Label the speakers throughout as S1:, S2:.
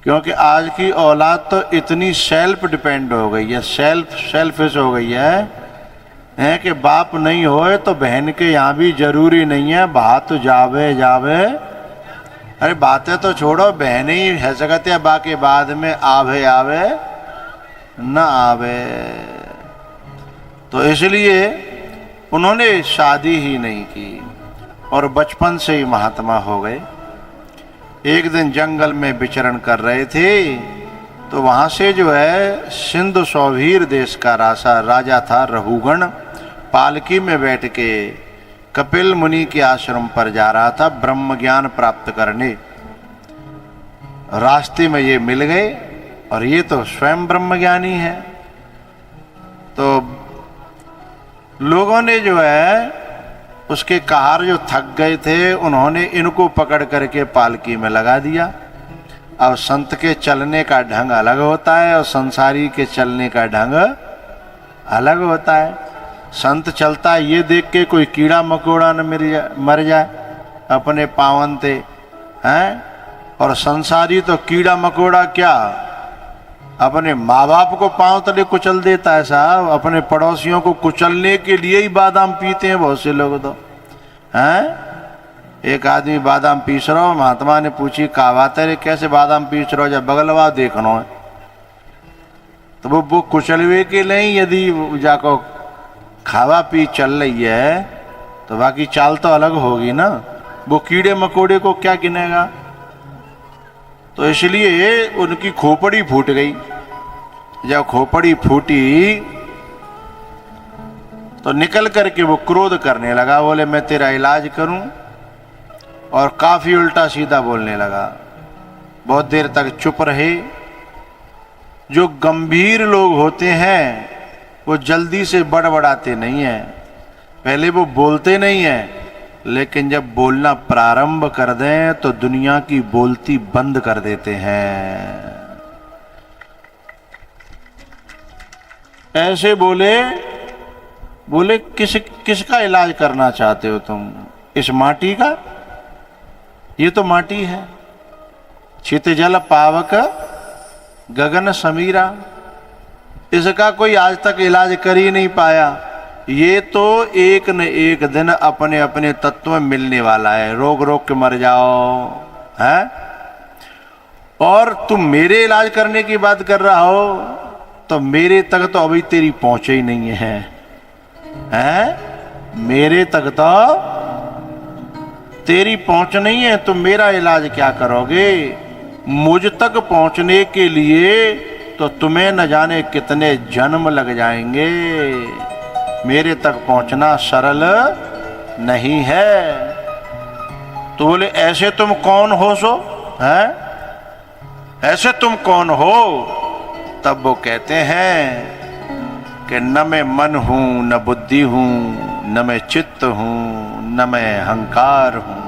S1: क्योंकि आज की औलाद तो इतनी सेल्फ डिपेंड हो गई है, सेल्फिश हो गई है कि बाप नहीं होए तो बहन के यहाँ भी जरूरी नहीं है, बात जावे जावे। अरे बातें तो छोड़ो, बहन ही है सकते है, बाकी बाद में आवे आवे न आवे। तो इसलिए उन्होंने शादी ही नहीं की और बचपन से ही महात्मा हो गए। एक दिन जंगल में विचरण कर रहे थे तो वहाँ से जो है सिंधु सौवीर देश का राजा था रहुगण, पालकी में बैठ के कपिल मुनि के आश्रम पर जा रहा था ब्रह्म ज्ञान प्राप्त करने। रास्ते में ये मिल गए और ये तो स्वयं ब्रह्म ज्ञानी है। तो लोगों ने जो है उसके कहार जो थक गए थे, उन्होंने इनको पकड़ करके पालकी में लगा दिया। अब संत के चलने का ढंग अलग होता है और संसारी के चलने का ढंग अलग होता है। संत चलता है ये देख के कोई कीड़ा मकोड़ा न मर जाए अपने पावन ते हैं, और संसारी तो कीड़ा मकोड़ा क्या अपने माँ बाप को पांव तले कुचल देता है साहब। अपने पड़ोसियों को कुचलने के लिए ही बादाम पीते हैं बहुत से लोग तो हैं। एक आदमी बादाम पीस रहा हो, महात्मा ने पूछी का बात है कैसे बादाम पीस रहा हो, जब बगलवा देखना है तो वो कुचलवे के नहीं, यदि जाको खावा पी चल रही है तो बाकी चाल तो अलग होगी ना, वो कीड़े मकोड़े को क्या गिनेगा। तो इसलिए उनकी खोपड़ी फूट गई। जब खोपड़ी फूटी तो निकल करके वो क्रोध करने लगा, बोले मैं तेरा इलाज करूं, और काफी उल्टा सीधा बोलने लगा। बहुत देर तक चुप रहे। जो गंभीर लोग होते हैं वो जल्दी से बड़बड़ाते नहीं हैं, पहले वो बोलते नहीं हैं, लेकिन जब बोलना प्रारंभ कर दें तो दुनिया की बोलती बंद कर देते हैं। ऐसे बोले किसका इलाज करना चाहते हो तुम? इस माटी का? ये तो माटी है। छित जल पावक गगन समीरा, इसका कोई आज तक इलाज कर ही नहीं पाया। ये तो एक न एक दिन अपने अपने तत्व में मिलने वाला है, रोग रोग के मर जाओ हैं। और तुम मेरे इलाज करने की बात कर रहा हो तो मेरे तक तो अभी तेरी पहुंच ही नहीं है, हैं? मेरे तक तो तेरी पहुंच नहीं है, तुम मेरा इलाज क्या करोगे? मुझ तक पहुंचने के लिए तो तुम्हें न जाने कितने जन्म लग जाएंगे। मेरे तक पहुंचना सरल नहीं है। तो बोले ऐसे तुम कौन हो सो हैं? ऐसे तुम कौन हो? तब वो कहते हैं कि न मैं मन हूं न बुद्धि हूं न मैं चित्त हूं न मैं अहंकार हूं,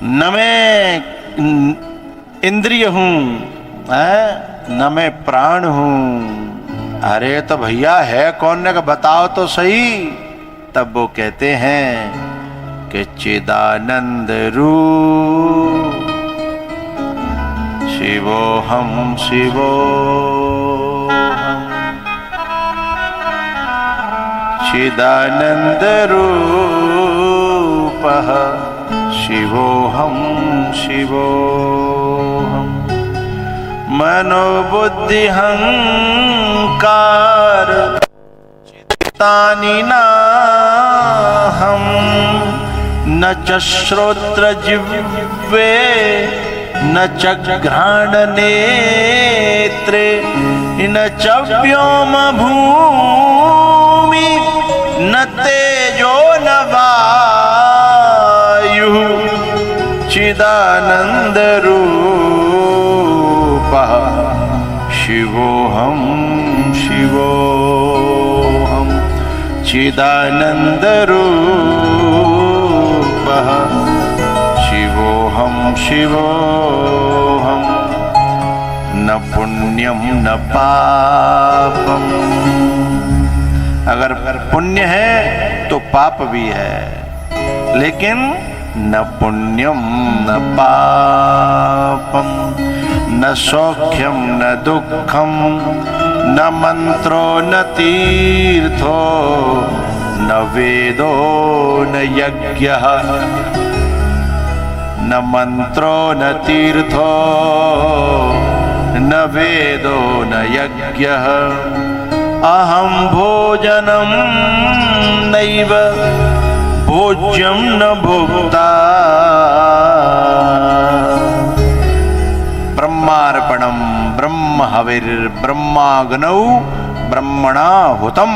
S1: न मैं इंद्रिय हूं न मैं प्राण हूं। अरे तो भैया है कौन ने का बताओ तो सही। तब वो कहते हैं कि चिदानंद रूप शिवोहम चिदानंद रूपः शिवोहम मनोबुद्धि हंकार चित्तानि नाहं न च श्रोत्र जिह्वे न च घ्राण नेत्रे न च व्योम भूमि न तेजो न वायु चिदानंद रूपः शिवोहम चिदानंद रूपः शिवोहम न पुण्यम न पापम। अगर पुण्य है तो पाप भी है, लेकिन न पुण्यम न पापम न सौख्यम न दुखम न मंत्रो न तीर्थो न वेदो न यज्ञः न मंत्रो न तीर्थो न वेदो न यज्ञः अहम भोजनम नैव भोज्यम न भोक्ता ब्रह्मार्पणम ब्रह्म हविर ब्रह्माग्नौ ब्रह्मणाहुतम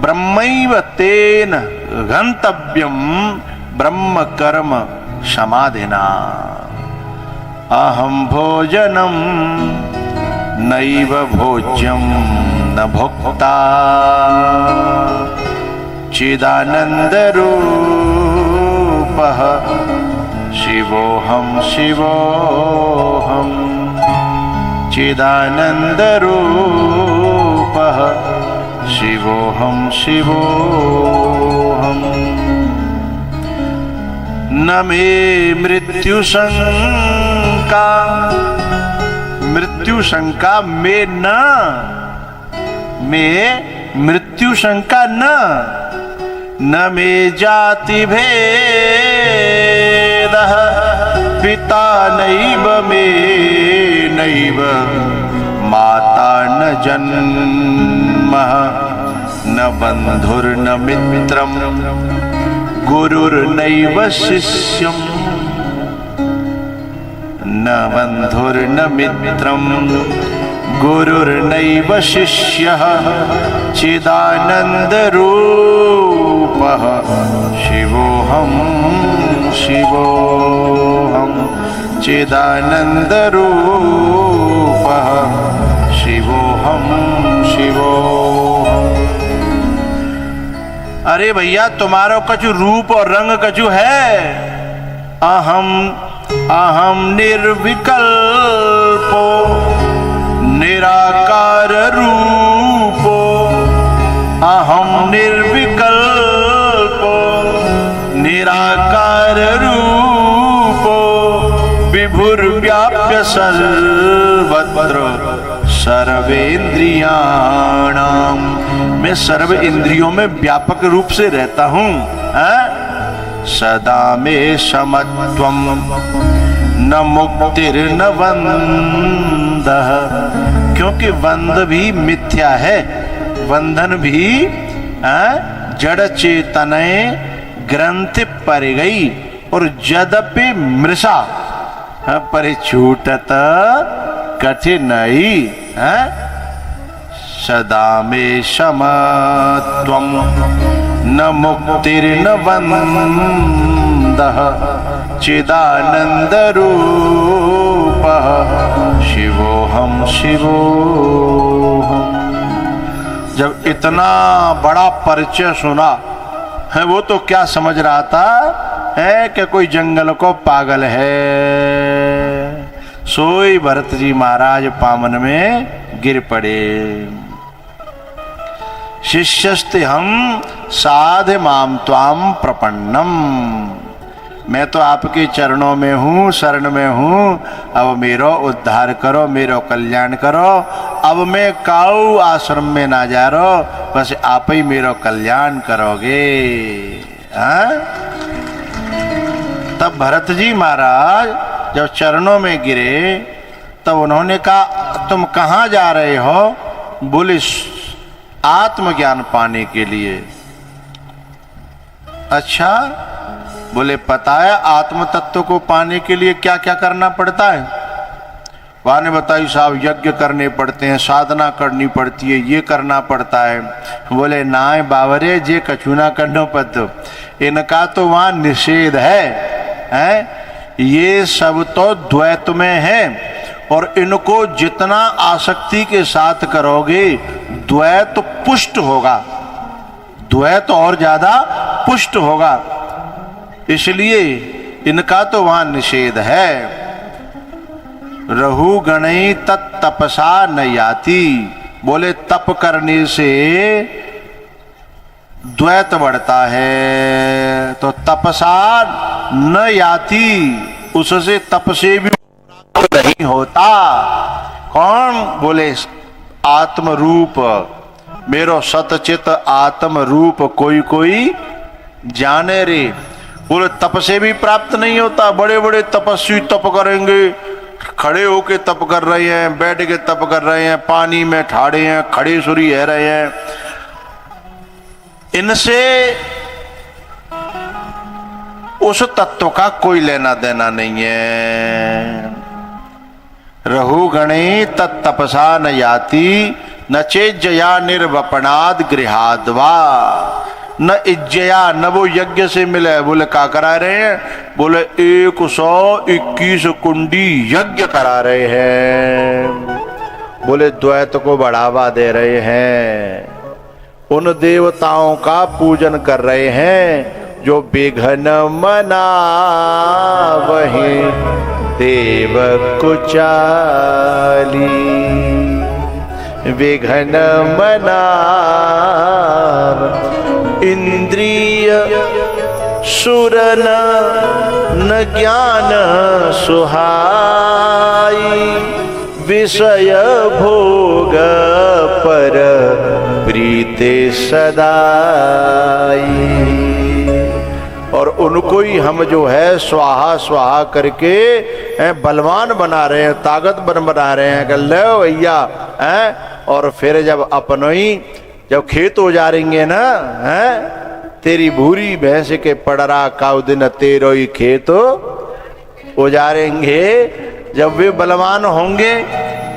S1: ब्रह्मैव तेन गंतव्यम ब्रह्म कर्म समाधिना अहम भोजनम नैव भोज्यम न भोक्ता चिदानंद रूपः शिवोऽहं शिवोऽहं चिदानंद रूपः शिवोऽहं शिवोऽहं न मे मृत्यु शंका में मृत्यु शंका न मे जाति भेदः पिता नैव मे नैव माता न जन्मः न बन्धुर्न मित्रं गुरुर्नैव शिष्यम् न बन्धुर्न मित्रं गुरुर्नैव शिष्यः चिदानंद रूपः शिवोऽहं शिवोऽहं चिदानंद रूपः शिवोऽहं शिवोऽहं। अरे भैया तुम्हारो कछु रूप और रंग कछु है। अहम निर्विकल्पो निराकार रूपो अहम निर्विकल्पो निराकार रूपो विभुर्व्याप्य सर्वत्र सर्वेन्द्रियाणाम मैं सर्व इंद्रियों में व्यापक रूप से रहता हूँ। सदा में समत्वम न मुक्तिर्न बंधः क्योंकि बंध भी मिथ्या है, बंधन भी जड़ चेतने ग्रंथि पर गई और जदपि मृषा परिछूटत कठिनाई सदा में समत्वम न मुक्तिर्न बंधः चिदानंद रूपः शिवोऽहं शिवोऽहं। जब इतना बड़ा परिचय सुना है वो तो क्या समझ रहा था है कि कोई जंगल को पागल है। सोई भरत जी महाराज पावन में गिर पड़े। शिष्यस्ते हम साध माम त्वाम प्रपन्नम मैं तो आपके चरणों में हूँ, शरण में हूँ। अब मेरो उद्धार करो, मेरो कल्याण करो। अब मैं काऊ आश्रम में ना जा रहा, बस आप ही मेरो कल्याण करोगे। तब भरत जी महाराज जब चरणों में गिरे तब उन्होंने कहा तुम कहाँ जा रहे हो? बोले आत्मज्ञान पाने के लिए। अच्छा, बोले पता है आत्म तत्व को पाने के लिए क्या क्या करना पड़ता है? वहाँ ने बताई साहब यज्ञ करने पड़ते हैं, साधना करनी पड़ती है, ये करना पड़ता है। बोले नाय बावरे जे कछु ना करनो पड़तो, इनका तो वहाँ निषेध है। ये सब तो द्वैत में है और इनको जितना आसक्ति के साथ करोगे द्वैत पुष्ट होगा, द्वैत और ज्यादा पुष्ट होगा। इसलिए इनका तो वहां निषेध है। रहु गणई तत्तपसा न याति। बोले तप करने से द्वैत बढ़ता है, तो तपसा न याति, उससे तप से भी प्राप्त नहीं होता। कौन? बोले आत्म रूप, मेरो सतचित आत्म रूप कोई कोई जाने रे। बोले तप से भी प्राप्त नहीं होता। बड़े बड़े तपस्वी तप करेंगे, खड़े होके तप कर रहे हैं, बैठ के तप कर रहे हैं, पानी में ठाड़े हैं, खड़े सुरी है रहे हैं, इनसे उस तत्व का कोई लेना देना नहीं है। रहु गणे तत्तपसा न याति, न चेज्जया निर्वपनाद गृहाद्वा। न इज्जया, न वो यज्ञ से मिले। बोले क्या करा रहे हैं? बोले 121 कुंडी यज्ञ करा रहे हैं। बोले द्वैत को बढ़ावा दे रहे हैं, उन देवताओं का पूजन कर रहे हैं जो विघ्न मना वही देव कुचाली। विघ्न मना इंद्रिय सुरन न ज्ञान सुहाई, विषय भोग पर प्रीते सदाई। और उनको ही हम जो है स्वाहा स्वाहा करके बलवान बना रहे हैं, ताकतवर बना रहे हैं। कर लो भैया हैं। और फिर जब अपनों ही जब खेत हो जाएंगे ना, हैं, तेरी भूरी भैंस के पड़रा काउ दिन तेरो ही खेत हो जाएंगे। जब वे बलवान होंगे,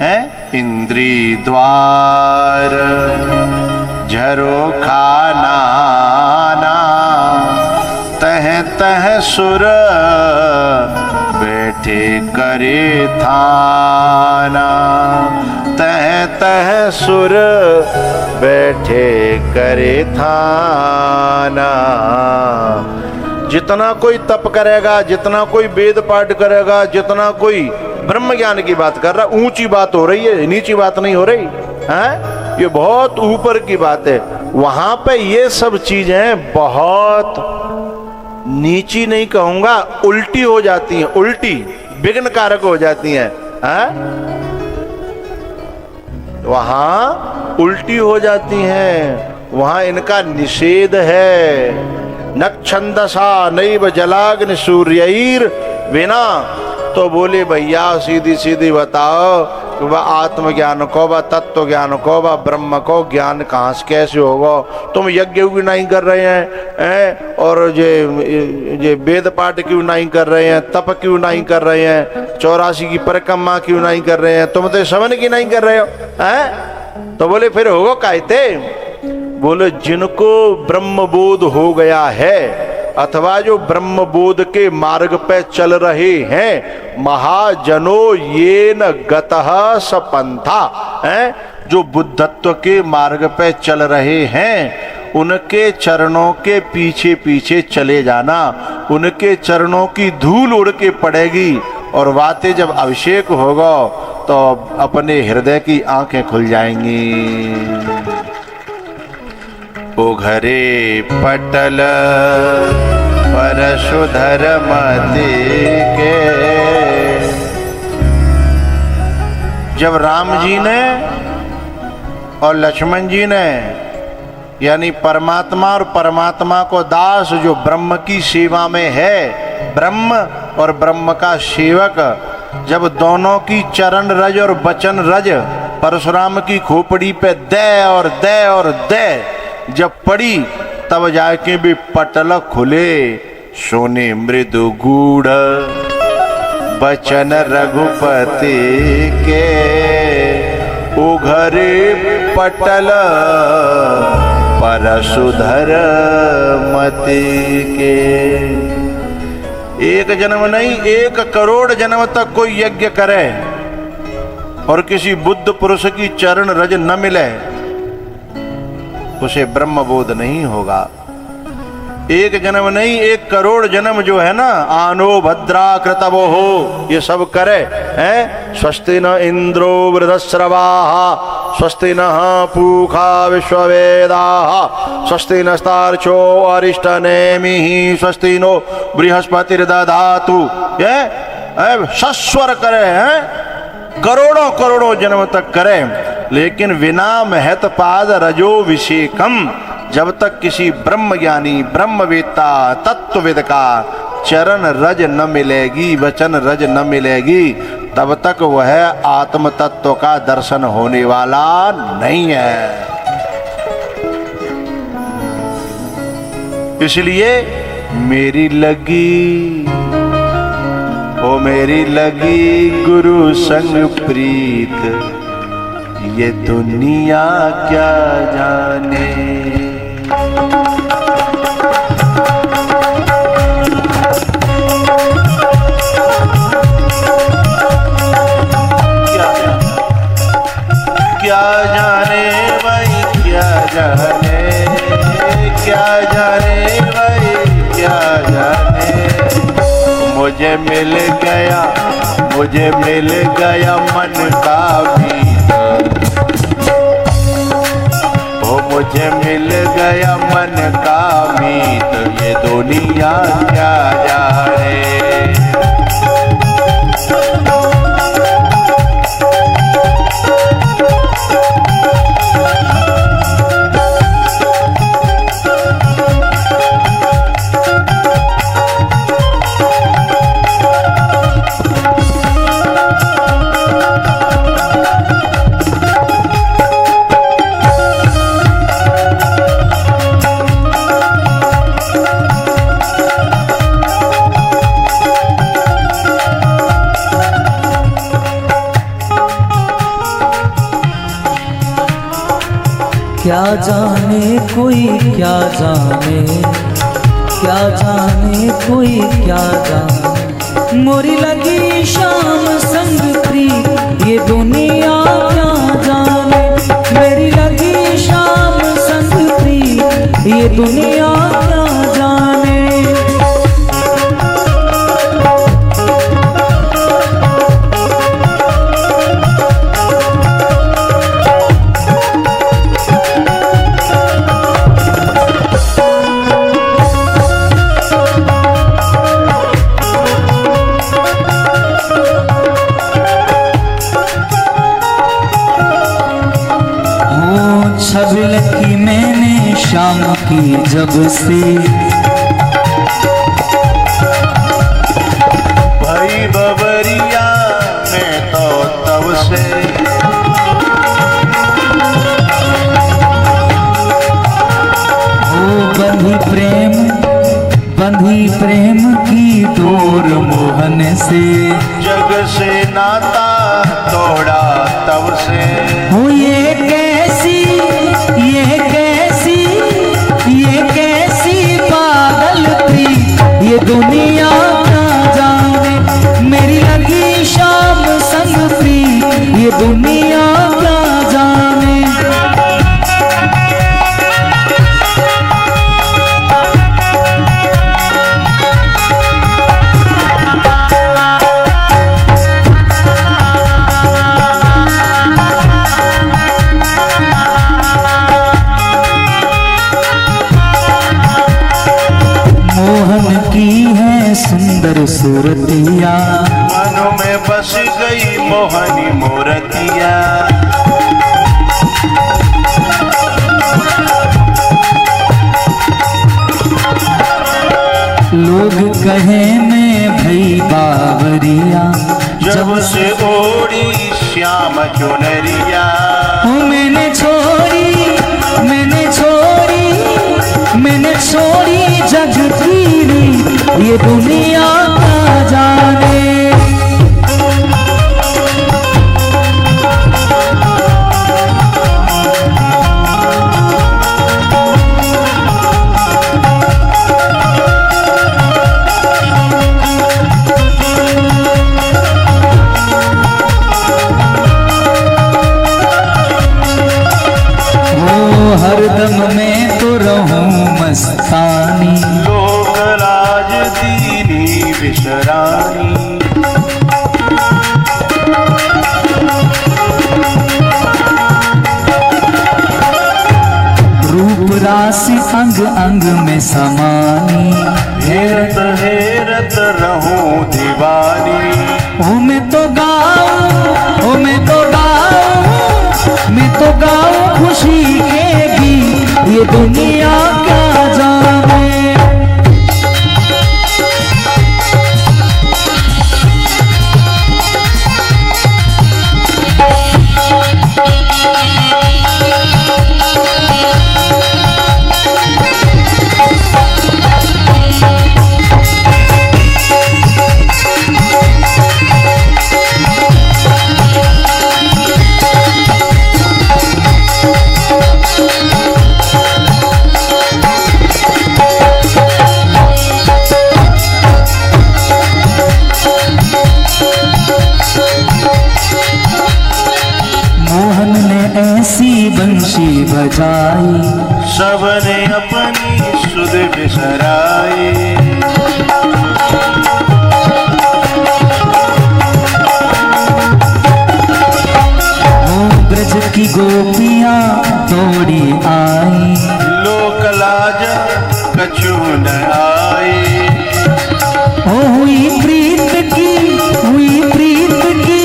S1: हैं, इंद्री द्वार झरो खाना, तह तह सुर बैठे करे थाना। तह तह सुर बैठे करे थाना। जितना कोई तप करेगा, जितना कोई वेद पाठ करेगा, जितना कोई ब्रह्म ज्ञान की बात कर रहा, ऊंची बात हो रही है, नीची बात नहीं हो रही है। ये बहुत ऊपर की बात है। वहां पे ये सब चीजें बहुत नीची नहीं कहूंगा, उल्टी हो जाती हैं, उल्टी विघ्न कारक हो जाती हैं। वहां उल्टी हो जाती हैं, वहां इनका निषेध है। नक्षंदसा नैव जलाग्नि सूर्यैर विना। तो बोले भैया सीधी सीधी बताओ कि वह आत्मज्ञान को, वह तत्व ज्ञान को, वह ब्रह्म को ज्ञान कहाँ से कैसे होगा? तुम यज्ञ क्यों नहीं कर रहे हैं? और ये वेद पाठ क्यों नहीं कर रहे हैं? तप क्यों नहीं कर रहे हैं? 84 की परिक्रमा क्यों नहीं कर रहे हैं? तुम तो श्रवण की नहीं कर रहे हो हैं? तो बोले फिर होगा कहते? बोले जिनको ब्रह्म बोध हो गया है, अथवा जो ब्रह्म बोध के मार्ग पे चल रहे हैं, महाजनो ये न गतः सपंथा, जो बुद्धत्व के मार्ग पे चल रहे हैं, उनके चरणों के पीछे पीछे चले जाना। उनके चरणों की धूल उड़ के पड़ेगी और बातें जब अभिषेक होगा तो अपने हृदय की आंखें खुल जाएंगी। ओ घरे पटल परशुधर मति के। जब राम जी ने और लक्ष्मण जी ने, यानी परमात्मा और परमात्मा को दास जो ब्रह्म की सेवा में है, ब्रह्म और ब्रह्म का सेवक, जब दोनों की चरण रज और बचन रज परशुराम की खोपड़ी पे दे और दे और दे जब पड़ी, तब जाके भी पटल खुले। सोने मृदु गूढ़ बचन रघुपति के, उघरे पटल परशुधर मति के। एक जन्म नहीं, 1 करोड़ जन्म तक कोई यज्ञ करे और किसी बुद्ध पुरुष की चरण रज न मिले, उसे ब्रह्म बोध नहीं होगा। 1 जन्म नहीं, 1 करोड़ जन्म जो है ना, आनो भद्रा कृतवो हो, ये सब करे हैं। स्वस्ति न इंद्रो वृधश्रवाः स्वस्ति नः पूषा विश्ववेदाः स्वस्ति नस्तार्क्ष्यो अरिष्टनेमिः स्वस्ति नो बृहस्पतिर्दधातु। ये सस्वर करे हैं, करोड़ों करोड़ों जन्म तक करें, लेकिन विना महत्पाद रजोभिषेकम, जब तक किसी ब्रह्म ज्ञानी ब्रह्मवेत्ता तत्वविद का चरण रज न मिलेगी, वचन रज न मिलेगी, तब तक वह आत्म तत्व का दर्शन होने वाला नहीं है। इसलिए मेरी लगी, ओ मेरी लगी गुरु संग प्रीत, ये दुनिया क्या जाने। क्या जाने भाई क्या जाने, क्या जाने भाई क्या जाने। मुझे मिल गया मन का मीत, ओ मुझे मिल गया मन का मीत, ये दुनिया क्या जाने।
S2: क्या जाने कोई क्या जाने, क्या जाने कोई क्या जाने। मोरी लगी शाम संग प्रीत, ये दुनिया क्या जाने। मेरी लगी शाम संग प्रीत, ये दुनिया क्या जाने। छबिल की मैंने शाम की जब से,
S1: भाई बबरिया में तो तब से,
S2: ओ बंधी प्रेम की डोर मोहन से,
S1: जग से नाता तोड़ा तब से।
S2: हो ये कैसी पागल थी, ये दुनिया क्या जाने। मेरी लगी शाम संग प्रीत, ये दुनिया क्या जाने। मोहन की है सुंदर सूरतिया,
S1: मनो में बस गई मोहनी मूर्तिया।
S2: लोग कहे मैं भई बावरिया,
S1: जब से ओढ़ी श्याम चुनरिया।
S2: मैंने छोड़ी जग की, ये दुनिया क्या जाने। हरदम मैं तो रहूं मस्तानी,
S1: लोक लाज दीनी विशरानी।
S2: अंग अंग में समानी।
S1: हेरत हेरत रहूं दीवानी।
S2: ओ मैं तो गाऊं, ओ मैं तो गाऊं, मैं तो गाऊं खुशी के गीत, ये दुनिया क्या जाने। बंशी बजाई,
S1: सबने अपनी सुध बिसराई।
S2: ओ ब्रज की गोपियां दौड़ी आई,
S1: लोक लाज कछु न आई।
S2: ओ हुई प्रीत की, हुई प्रीत की,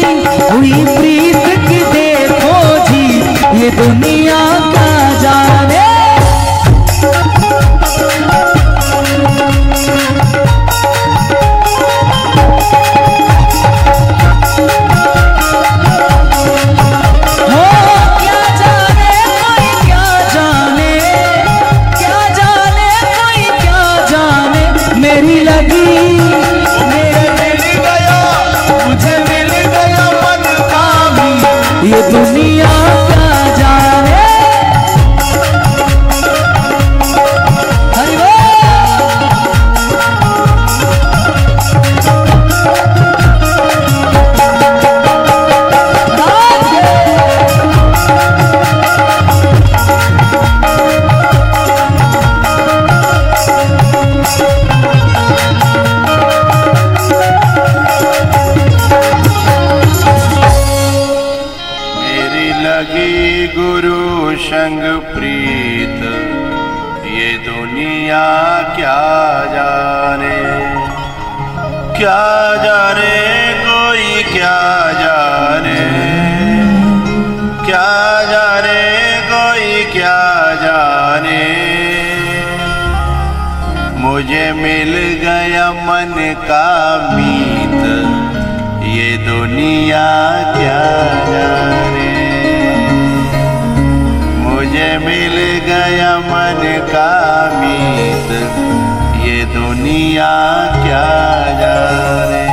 S2: हुई प्रीत की, देखो जी ये दुनिया क्या जाने। हो क्या जाने कोई क्या जाने, क्या जाने कोई क्या जाने। मेरी लगी
S1: मिल गया, मुझे मिल गया मन का मीत,
S2: ये दुनिया क्या जाने। हरि
S1: लगी गुरु संग प्रीत, ये दुनिया क्या जाने। क्या जाने कोई क्या जाने, क्या जाने कोई क्या जाने। मुझे मिल गया मन का मीत, ये दुनिया क्या जाने। मुझे मिल गया मन का मीत, ये दुनिया क्या जाने।